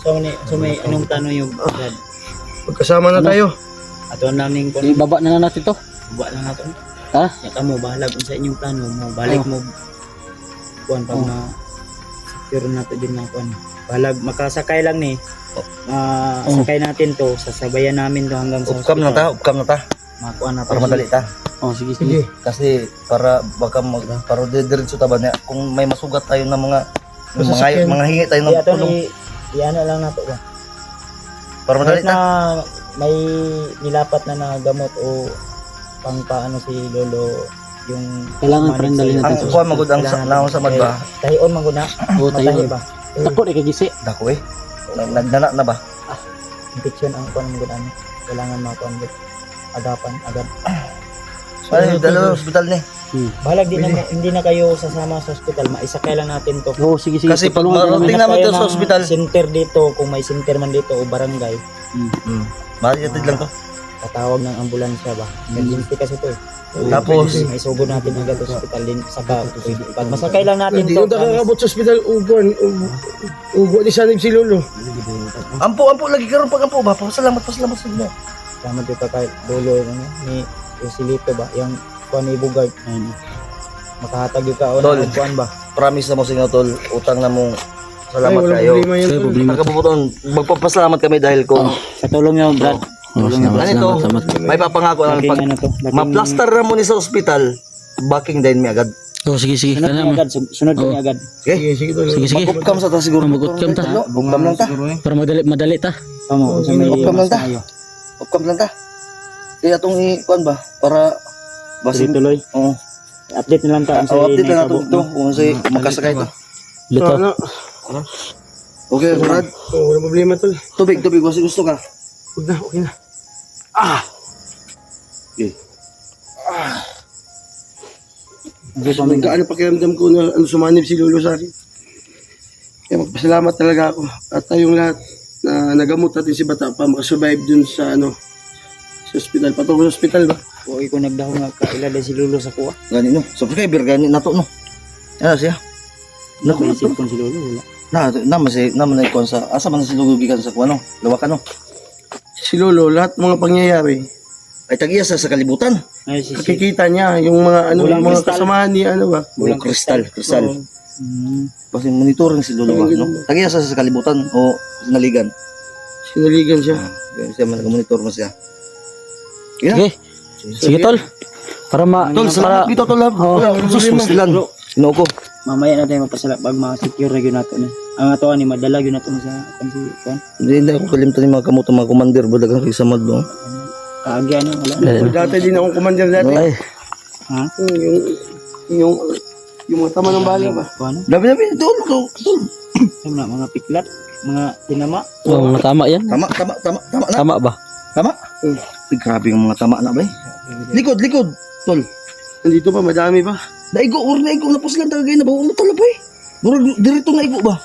So may anong tanong yung Brad? magkasama na tayo. Ato namin kung Ibaba na natin to. buwa lang nato. Ha? Yata mo, bahala kung sa inyong plano mo. Balik mo. Kuhan pag na secure nato din na kuhan. Balag, makasakay lang ni. Sakay natin to. Sasabayan namin to hanggang sa Upcam na ta. Makuha na Para madali ta. Oh, sige, sige. Kasi para baka para diretso ta ba niya kung may masugat tayo ng mga Masasakyan. mga hingi tayo Di ng ato tulong ni iano lang nato ba. para madali Kahit na ta. may nilapat na gamot o pang paano si Lolo yung Kailangan pa rin dalhin natin Ang sa kuha magud ang naon sa mad ba? tahion man gud na. Oo, tayo. Matahi ba? Ako rin kagisi. Dako eh. Nagdana na ba? Infection ang kuan mo gud ano. Kailangan makuan gud agapan agad. Ay, dalo hospital ni. Balag hindi na kayo sasama sa ospital, maisakay lang natin to. Oo, sige, sige. Kasi pag Tutulungan ka marating namin. naman to Tayo sa ng ospital. Center dito, kung may center man dito o barangay, Maritid lang to. tatawag ng ambulansya ba. Emergency kasi to eh. Tapos May sugod natin agad sa ospital din saka pag masakay lang natin Hindi to. yung nakakabot sa ospital, uguan ni Sanib si Lolo. ampo lagi karon pag ampo ba? Pasalamat sa inyo. Tama dito kahit dulo ni Joselito ba, yung kuan ni Bugard. Makahatag yung kaon Tol. ng kuan ba. Promise na mo sa inyo tol, utang na mong salamat Walang kayo. problema yun, Sir, tol. problema. Pagkabubuton, magpapasalamat kami dahil kung Sa tulong niyo, Brad. Oh, salamat, Ganito, salamat, salamat. may papangako lang Laking pag ano to. laking- ma-plaster na mo ni sa ospital, backing din mi agad. Oh, sige, sige. Sunod Kaya kami agad, sunod kami agad. Sige, sige tol. Sige, sige. Magkam sa ta siguro. Magkam ta. Magkam lang ta. Para madali ta. Tama, sa may Magkam lang ta. masayo. Magkam lang ta. Kaya itong kuan ba? Para basin. Tuloy. Oo. Update na lang ta. Oh, update na natin ito kung say magkasakay to. Bito. Okay, Brad. Walang problema tol. Tubig, wasi gusto ka. Huwag na, okay na. Gaano pakiramdam ko na sumanib si Lolo sa akin. Kaya magpasalamat talaga ako. At tayong lahat na nagamot natin si Bata pa makasurvive dun sa sa ospital. Patungo sa ospital ba? O ikaw nagdahong nga kailala si Lolo sa kuha. Gani no. Subscriber gani nato no. Ano siya? Naku, Naku, isip ko si Lolo, wala. naman na ikon sa asa man si Lugo gikan sa kuano. Lawakan no. Si Lolo, lahat ng mga pangyayari, Ay tagiya sa kalibutan. Ay, si nakikita niya yung mga Bulang yung mga kristal. kasamahan ni ba? Bulang kristal. Oo. Kasi monitoring si Lolo ba, no? Tagiya sa kalibutan o sinaligan. Sinaligan siya. Kaya siya man monitor mo siya. Yeah. Okay. Sige, tol. Para Tol, salamat dito tol. Sus, silan. Sino ko? mamaya natin mapasala pag ma-secure na yun nato ni. Ang ato ni madala yun nato sa kansi kuan. Hindi ako kalimtan ni mga kamuto mga commander ba dagang sa madlo. Kaagi ano wala. Dati din akong commander dati. Ay, Ha? Yung mga tama ng bala ba? Kuan. Dabi tol. Yung mga piklat, mga tinama. oh, tama yan. Tama na. Tama ba? Tama. Ay, grabe yung mga tama na ba eh. Likod, tol. Nandito pa, madami pa. Naigo na ipos lang talaga na bawa mo tol ba eh. Murag dirito na igo ba?